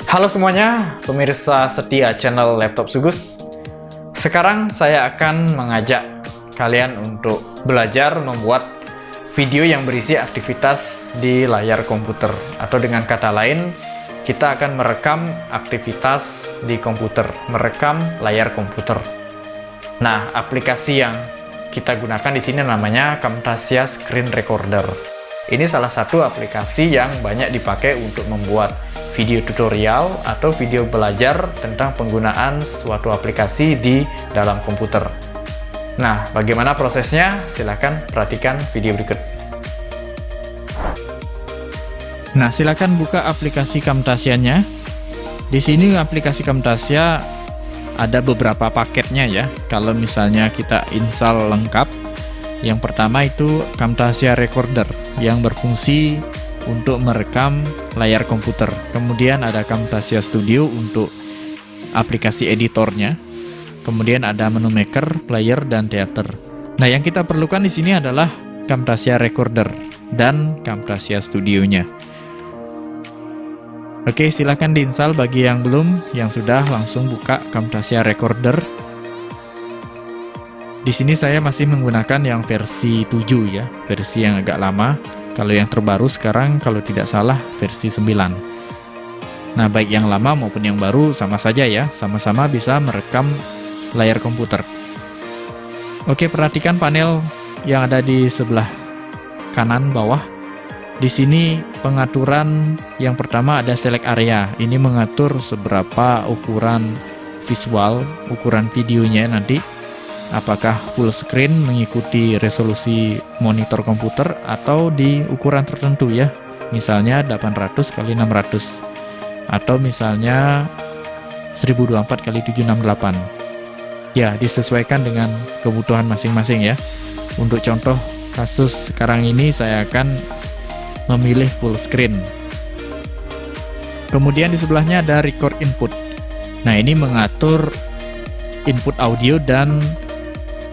Halo semuanya, pemirsa setia channel Laptop Sugus. Sekarang saya akan mengajak kalian untuk belajar membuat video yang berisi aktivitas di layar komputer. Atau dengan kata lain, kita akan merekam aktivitas di komputer, merekam layar komputer. Nah, aplikasi yang kita gunakan di sini namanya Camtasia Screen Recorder. Ini salah satu aplikasi yang banyak dipakai untuk membuat video tutorial atau video belajar tentang penggunaan suatu aplikasi di dalam komputer. Nah, bagaimana prosesnya? Silahkan perhatikan video berikut. Nah, silahkan buka aplikasi Camtasia-nya. Di sini aplikasi Camtasia ada beberapa paketnya ya. Kalau misalnya kita install lengkap, yang pertama itu Camtasia Recorder yang berfungsi untuk merekam layar komputer. Kemudian ada Camtasia Studio untuk aplikasi editornya. Kemudian ada menu maker, player, dan theater. Nah, yang kita perlukan di sini adalah Camtasia Recorder dan Camtasia Studio-nya. Oke, silahkan diinstal bagi yang belum, yang sudah langsung buka Camtasia Recorder. Di sini saya masih menggunakan yang versi 7 ya, versi yang agak lama. Kalau yang terbaru sekarang, kalau tidak salah, versi 9. Nah, baik yang lama maupun yang baru sama saja ya, sama-sama bisa merekam layar komputer. Oke, perhatikan panel yang ada di sebelah kanan bawah. Di sini pengaturan yang pertama ada select area. Ini mengatur seberapa ukuran visual, ukuran videonya nanti. Apakah full screen mengikuti resolusi monitor komputer atau di ukuran tertentu ya, misalnya 800 x 600 atau misalnya 1024 x 768 ya, disesuaikan dengan kebutuhan masing-masing ya. Untuk contoh kasus sekarang ini saya akan memilih full screen. Kemudian di sebelahnya ada record input. Nah, ini mengatur input audio dan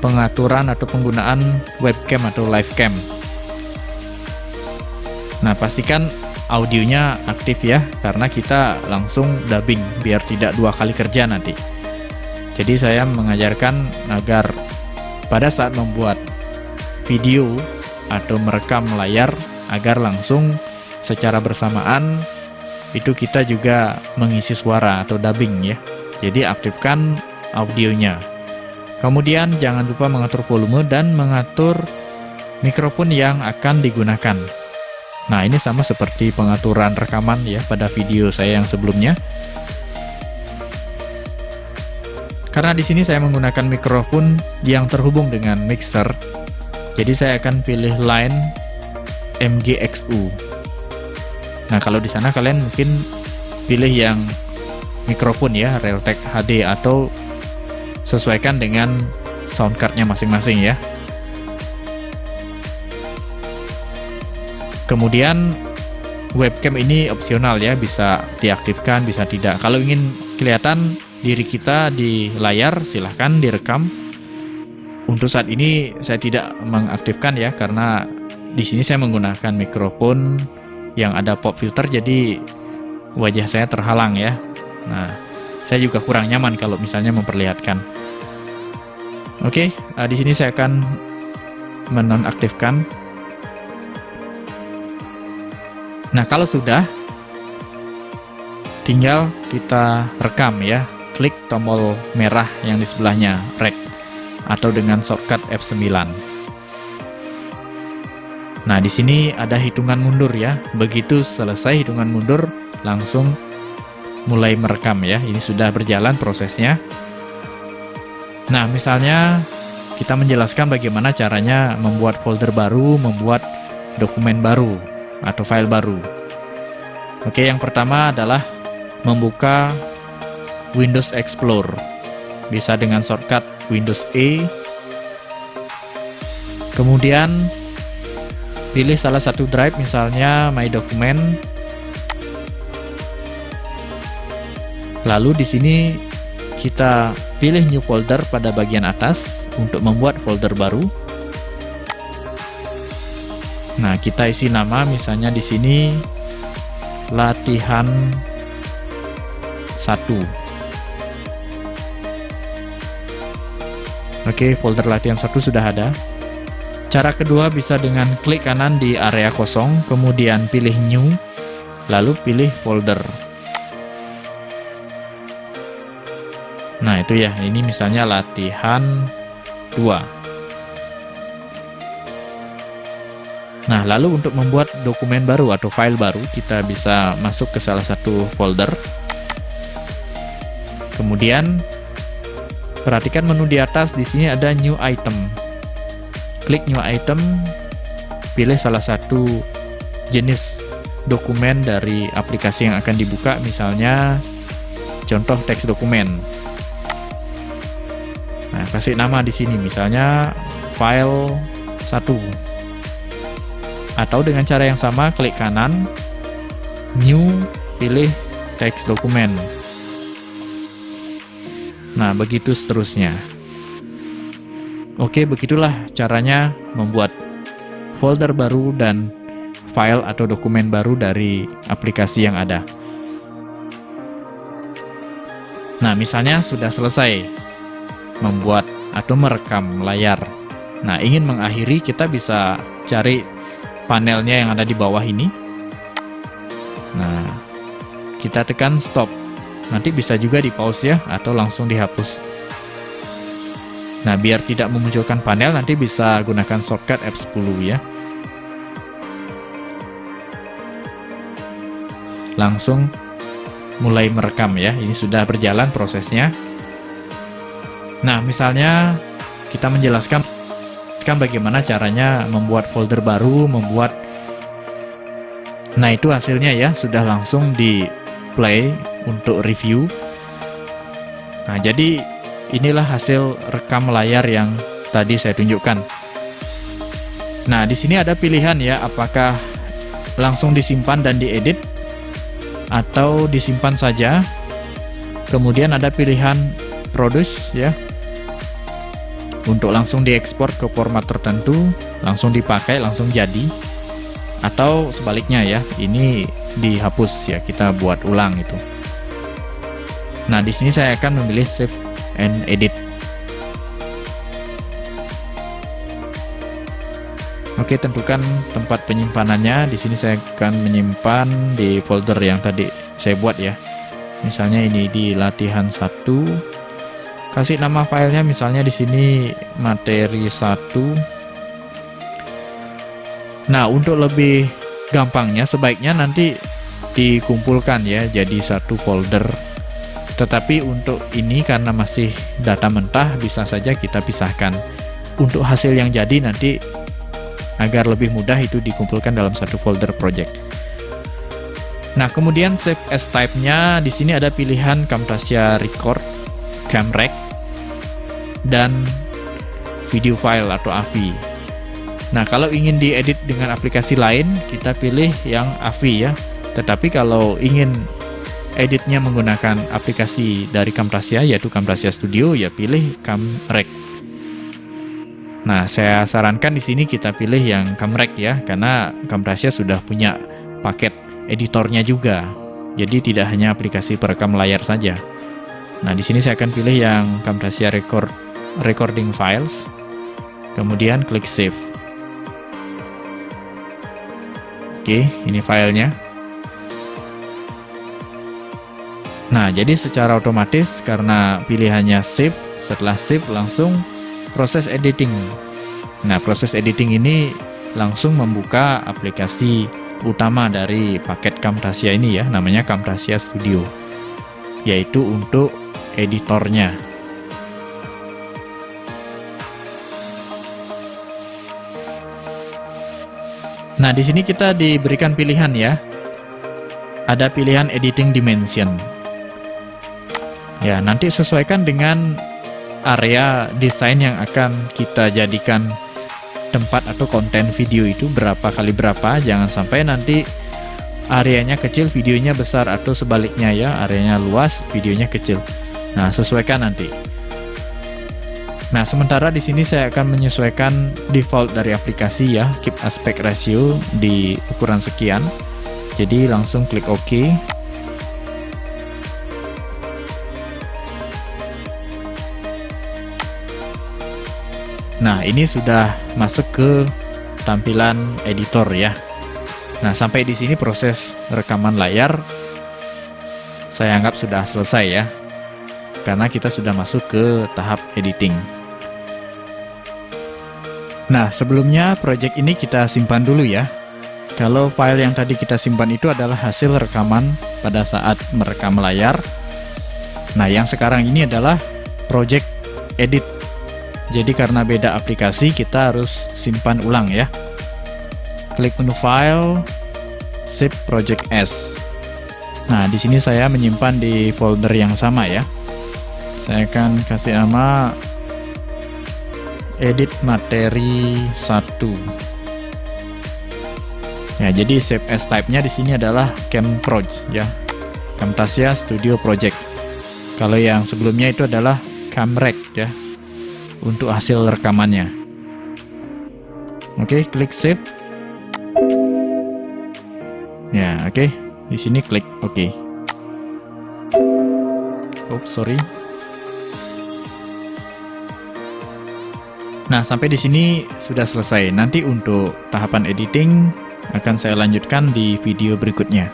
pengaturan atau penggunaan webcam atau live cam. Nah, pastikan audionya aktif ya, karena kita langsung dubbing biar tidak dua kali kerja nanti. Jadi saya mengajarkan agar pada saat membuat video atau merekam layar, agar langsung secara bersamaan itu kita juga mengisi suara atau dubbing ya. Jadi aktifkan audionya. Kemudian jangan lupa mengatur volume dan mengatur mikrofon yang akan digunakan. Nah, ini sama seperti pengaturan rekaman ya pada video saya yang sebelumnya. Karena di sini saya menggunakan mikrofon yang terhubung dengan mixer, jadi saya akan pilih line MGXU. Nah, kalau di sana kalian mungkin pilih yang mikrofon ya, Realtek HD atau sesuaikan dengan sound cardnya masing-masing ya. Kemudian webcam ini opsional ya, bisa diaktifkan bisa tidak. Kalau ingin kelihatan diri kita di layar, silahkan direkam. Untuk saat ini saya tidak mengaktifkan ya, karena di sini saya menggunakan mikrofon yang ada pop filter, jadi wajah saya terhalang ya. Nah, saya juga kurang nyaman kalau misalnya memperlihatkan. Oke, di sini saya akan menonaktifkan. Nah, kalau sudah, tinggal kita rekam ya. Klik tombol merah yang di sebelahnya, rec, atau dengan shortcut F9. Nah, di sini ada hitungan mundur ya. Begitu selesai hitungan mundur, langsung mulai merekam ya. Ini sudah berjalan prosesnya. Nah, misalnya kita menjelaskan bagaimana caranya membuat folder baru, membuat dokumen baru atau file baru. Oke, yang pertama adalah membuka Windows Explorer. Bisa dengan shortcut Windows E. Kemudian pilih salah satu drive, misalnya My Document. Lalu di sini kita pilih New Folder pada bagian atas untuk membuat folder baru. Nah, kita isi nama, misalnya di sini latihan Oke, folder latihan 1 sudah ada. Cara kedua bisa dengan klik kanan di area kosong, kemudian pilih New, lalu pilih folder. Nah itu ya, ini misalnya latihan 2. Nah lalu untuk membuat dokumen baru atau file baru, kita bisa masuk ke salah satu folder. Kemudian perhatikan menu di atas, di sini ada New Item. Klik New Item, pilih salah satu jenis dokumen dari aplikasi yang akan dibuka, misalnya contoh teks dokumen. Nah, kasih nama di sini, misalnya file 1. Atau dengan cara yang sama, klik kanan, New, pilih teks dokumen. Nah, begitu seterusnya. Oke, begitulah caranya membuat folder baru dan file atau dokumen baru dari aplikasi yang ada. Nah, misalnya sudah selesai membuat atau merekam layar. Nah, ingin mengakhiri, kita bisa cari panelnya yang ada di bawah ini. Nah, kita tekan stop. Nanti bisa juga di pause ya, atau langsung dihapus. Nah, biar tidak memunculkan panel, nanti bisa gunakan shortcut F10 ya. Langsung mulai merekam ya, ini sudah berjalan prosesnya. Nah, misalnya kita menjelaskan bagaimana caranya membuat folder baru, Nah, itu hasilnya ya, sudah langsung di play untuk review. Nah, jadi inilah hasil rekam layar yang tadi saya tunjukkan. Nah, di sini ada pilihan ya, apakah langsung disimpan dan diedit atau disimpan saja. Kemudian ada pilihan produce ya, untuk langsung diekspor ke format tertentu, langsung dipakai, langsung jadi. Atau sebaliknya ya, ini dihapus ya, kita buat ulang itu. Nah, di sini saya akan memilih save and edit. Oke, tentukan tempat penyimpanannya. Di sini saya akan menyimpan di folder yang tadi saya buat ya. Misalnya ini di latihan 1. Kasih nama filenya misalnya di sini materi 1. Nah, untuk lebih gampangnya sebaiknya nanti dikumpulkan ya jadi satu folder. Tetapi untuk ini karena masih data mentah, bisa saja kita pisahkan. Untuk hasil yang jadi nanti agar lebih mudah itu dikumpulkan dalam satu folder project. Nah, kemudian save as type-nya di sini ada pilihan Camtasia Record, Camrec, dan video file atau AVI. Nah, kalau ingin diedit dengan aplikasi lain, kita pilih yang AVI ya. Tetapi kalau ingin editnya menggunakan aplikasi dari Camtasia, yaitu Camtasia Studio, ya pilih Camrec. Nah, saya sarankan di sini kita pilih yang Camrec ya, karena Camtasia sudah punya paket editornya juga. Jadi tidak hanya aplikasi perekam layar saja. Nah, di sini saya akan pilih yang Camtasia Recording Files. Kemudian klik Save. Oke, ini filenya. Nah, jadi secara otomatis karena pilihannya save, setelah save langsung proses editing. Nah, proses editing ini langsung membuka aplikasi utama dari paket Camtasia ini ya, namanya Camtasia Studio, yaitu untuk editornya. Nah, di sini kita diberikan pilihan ya. Ada pilihan editing dimension. Ya, nanti sesuaikan dengan area desain yang akan kita jadikan tempat atau konten video itu berapa kali berapa. Jangan sampai nanti areanya kecil, videonya besar, atau sebaliknya ya, areanya luas, videonya kecil. Nah, sesuaikan nanti. Nah, sementara di sini saya akan menyesuaikan default dari aplikasi ya, keep aspect ratio di ukuran sekian. Jadi langsung klik OK. Nah, ini sudah masuk ke tampilan editor ya. Nah, sampai di sini proses rekaman layar saya anggap sudah selesai ya. Karena kita sudah masuk ke tahap editing. Nah, sebelumnya project ini kita simpan dulu ya. Kalau file yang tadi kita simpan itu adalah hasil rekaman pada saat merekam layar. Nah, yang sekarang ini adalah project edit. Jadi karena beda aplikasi, kita harus simpan ulang ya. Klik menu file, save project as. Nah, di sini saya menyimpan di folder yang sama ya. Saya akan kasih nama edit materi 1. Ya, jadi save as type-nya di sini adalah Camproj ya. Camtasia Studio Project. Kalau yang sebelumnya itu adalah Camrec ya. Untuk hasil rekamannya. Oke, klik save. Ya, oke. Di sini klik oke. Oops, sorry. Nah, sampai di sini sudah selesai. Nanti untuk tahapan editing akan saya lanjutkan di video berikutnya.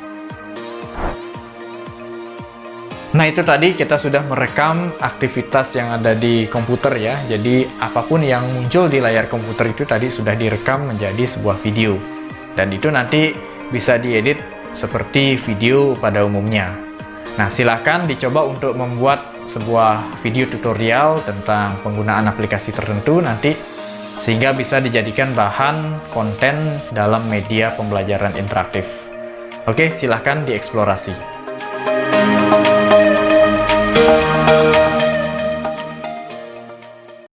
Nah, itu tadi kita sudah merekam aktivitas yang ada di komputer ya. Jadi apapun yang muncul di layar komputer itu tadi sudah direkam menjadi sebuah video. Dan itu nanti bisa diedit seperti video pada umumnya. Nah, silakan dicoba untuk membuat sebuah video tutorial tentang penggunaan aplikasi tertentu nanti, sehingga bisa dijadikan bahan konten dalam media pembelajaran interaktif. Oke, silakan dieksplorasi.